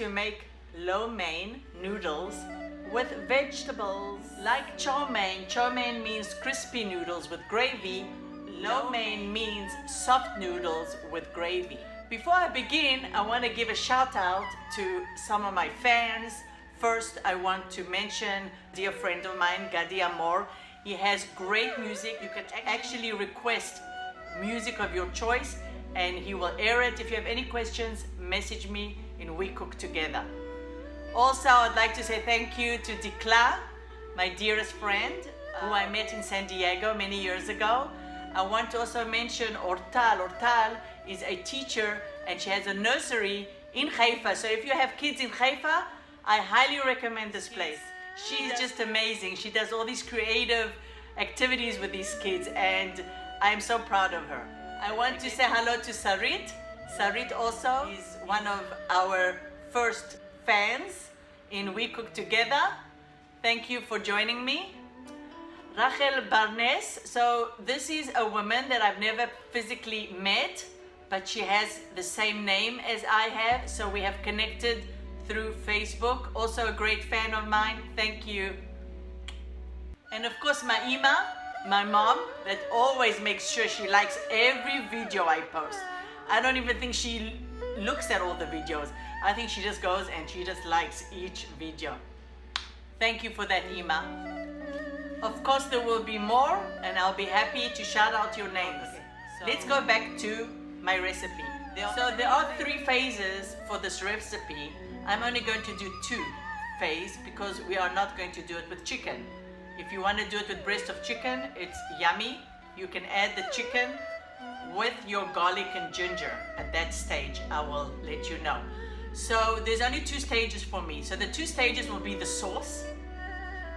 to make lo mein noodles with vegetables. Like chow mein. Chow mein means crispy noodles with gravy. Lo mein means soft noodles with gravy. Before I begin, I want to give a shout out to some of my fans. First, I want to mention a dear friend of mine, Gadi Amor. He has great music. You can actually request music of your choice and he will air it. If you have any questions, message me and we cook together. Also, I'd like to say thank you to Dikla, my dearest friend, who I met in San Diego many years ago. I want to also mention Ortal. Ortal is a teacher and she has a nursery in Haifa. So if you have kids in Haifa, I highly recommend this place. She's just amazing. She does all these creative activities with these kids and I'm so proud of her. I want to say hello to Sarit. Sarit also is one of our first fans in We Cook Together. Thank you for joining me. Rachel Barnes. So this is a woman that I've never physically met, but she has the same name as I have. So we have connected through Facebook. Also a great fan of mine. Thank you. And of course my Ima, my mom, that always makes sure she likes every video I post. I don't even think she looks at all the videos. I think she just goes and she just likes each video. Thank you for that, Ima. Of course there will be more and I'll be happy to shout out your names. Okay, so let's go back to my recipe. So there are 3 phases for this recipe. I'm only going to do 2 phases because we are not going to do it with chicken. If you want to do it with breast of chicken, it's yummy. You can add the chicken with your garlic and ginger. At that stage, I will let you know. So there's only 2 stages for me. So the 2 stages will be the sauce.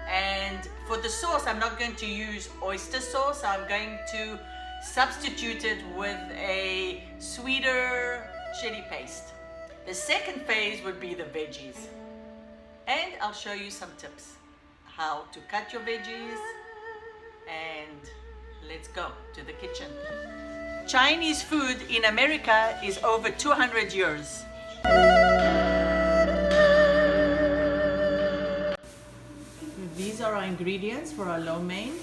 And for the sauce, I'm not going to use oyster sauce. I'm going to substitute it with a sweeter chili paste. The second phase would be the veggies. And I'll show you some tips. How to cut your veggies, and let's go to the kitchen. Chinese food in America is over 200 years. These are our ingredients for our lo mein.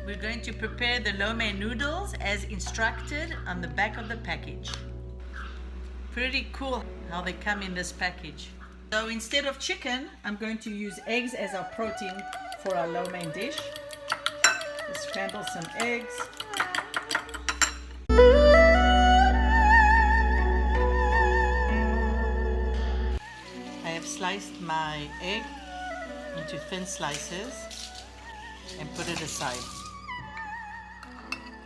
We're going to prepare the lo mein noodles as instructed on the back of the package. Pretty cool how they come in this package. So instead of chicken, I'm going to use eggs as our protein for our lo mein dish. Let's scramble some eggs. I have sliced my egg into thin slices and put it aside.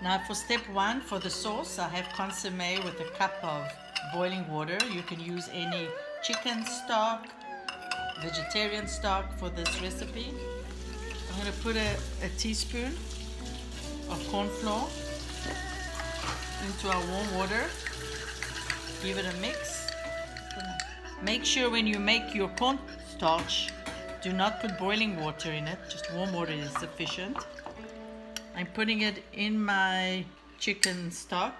Now for step 1, for the sauce, I have consommé with a cup of boiling water. You can use any chicken stock, vegetarian stock for this recipe. I'm going to put a teaspoon of corn flour into our warm water. Give it a mix. Make sure when you make your cornstarch, do not put boiling water in it, just warm water is sufficient. I'm putting it in my chicken stock.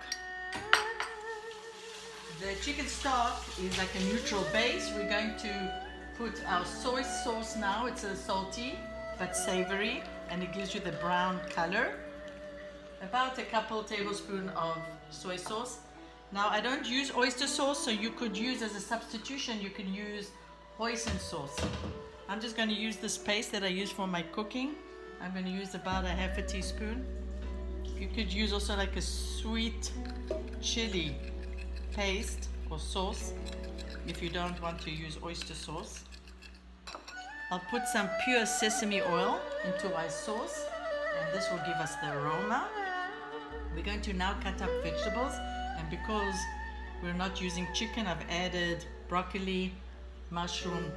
The chicken stock is like a neutral base. We're going to put our soy sauce now. It's a salty but savory and it gives you the brown color. About a couple tablespoons of soy sauce. Now I don't use oyster sauce, so you could use as a substitution, you can use hoisin sauce. I'm just going to use this paste that I use for my cooking. I'm going to use about a half a teaspoon. You could use also like a sweet chili paste or sauce if you don't want to use oyster sauce. I'll put some pure sesame oil into my sauce and this will give us the aroma. We're going to now cut up vegetables, and because we're not using chicken, I've added broccoli, mushroom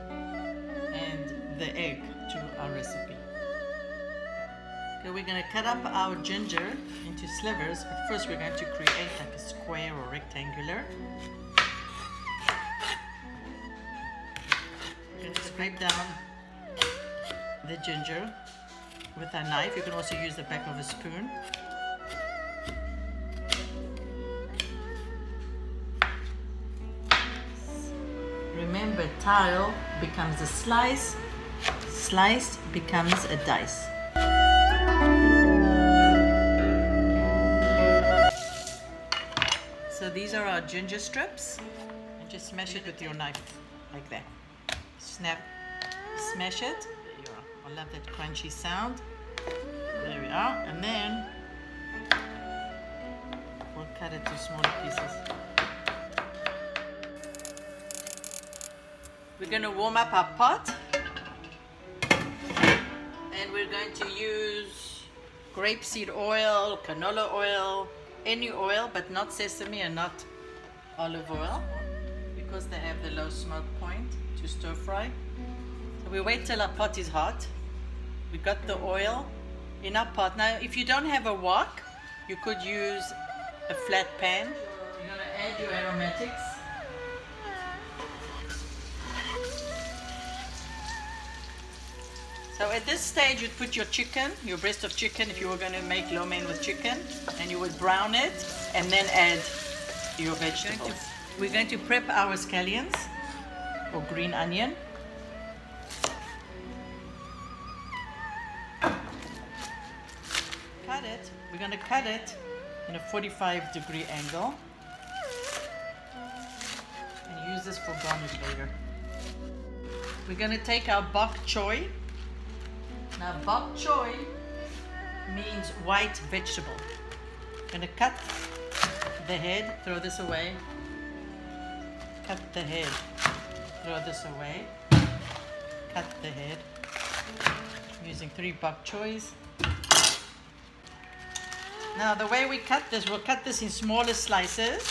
and the egg to our recipe. Okay, we're going to cut up our ginger into slivers, but first we're going to create like a square or rectangular. We're going to scrape down the ginger with a knife. You can also use the back of a spoon. Remember, tile becomes a slice, slice becomes a dice. So these are our ginger strips. And just smash it with your knife, like that. Snap, smash it. There you are. I love that crunchy sound. There we are. And then we'll cut it to smaller pieces. We're going to warm up our pot. And we're going to use grapeseed oil, canola oil, any oil, but not sesame and not olive oil, because they have the low smoke point to stir fry. So we wait till our pot is hot. We got the oil in our pot. Now, if you don't have a wok, you could use a flat pan. You're going to add your aromatics. So at this stage, you'd put your chicken, your breast of chicken, if you were going to make lo mein with chicken, and you would brown it, and then add your vegetables. We're going to prep our scallions, or green onion. Cut it. We're going to cut it in a 45-degree angle, and use this for garnish later. We're going to take our bok choy. Now, bok choy means white vegetable. I'm going to cut the head, throw this away. Cut the head, throw this away. Cut the head. I'm using 3 bok choys. Now, the way we cut this, we'll cut this in smaller slices.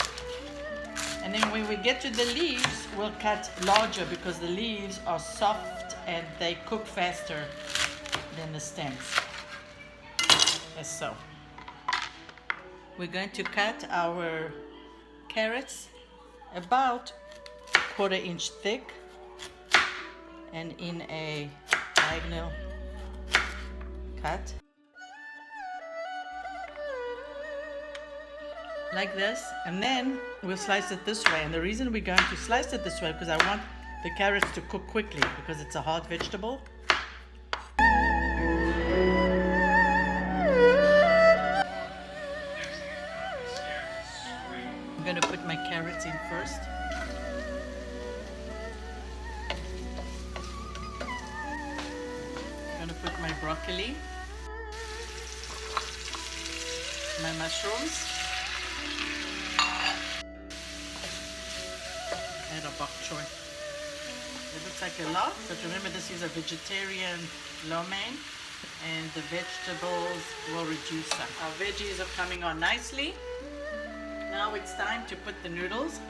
And then when we get to the leaves, we'll cut larger because the leaves are soft and they cook faster than the stems, as so. We're going to cut our carrots about 1/4 inch thick and in a diagonal cut. Like this, and then we'll slice it this way. And the reason we're going to slice it this way because I want the carrots to cook quickly because it's a hard vegetable. I'm going to put my carrots in first. I'm going to put my broccoli, my mushrooms, and a bok choy. It looks like a lot, but remember this is a vegetarian lo mein, and the vegetables will reduce some. Our veggies are coming on nicely. Now it's time to put the noodles.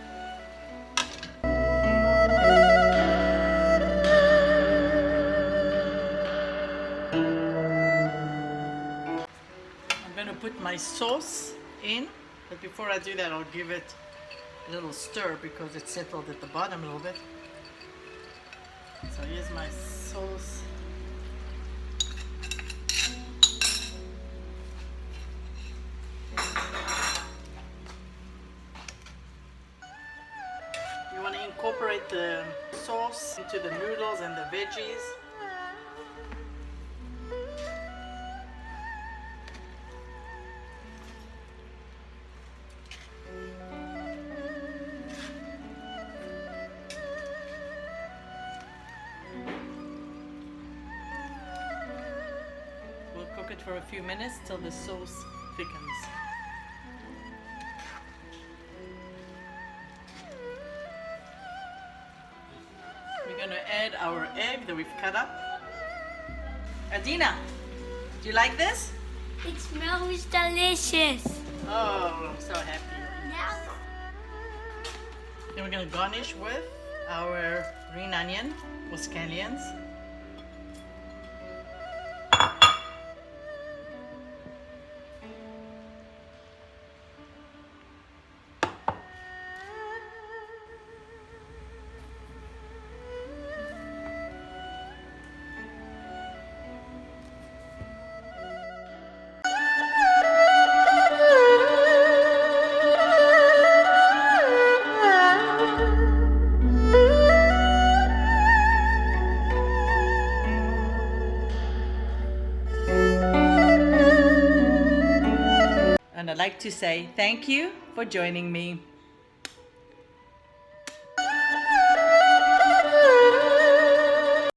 I'm going to put my sauce in, but before I do that I'll give it a little stir because it's settled at the bottom a little bit. So here's my sauce. You want to incorporate the sauce into the noodles and the veggies. We'll cook it for a few minutes till the sauce thickens. We're going to add our egg that we've cut up. Adina, do you like this? It smells delicious. Oh, I'm so happy. Now Then we're going to garnish with our green onion or scallions. I'd like to say thank you for joining me.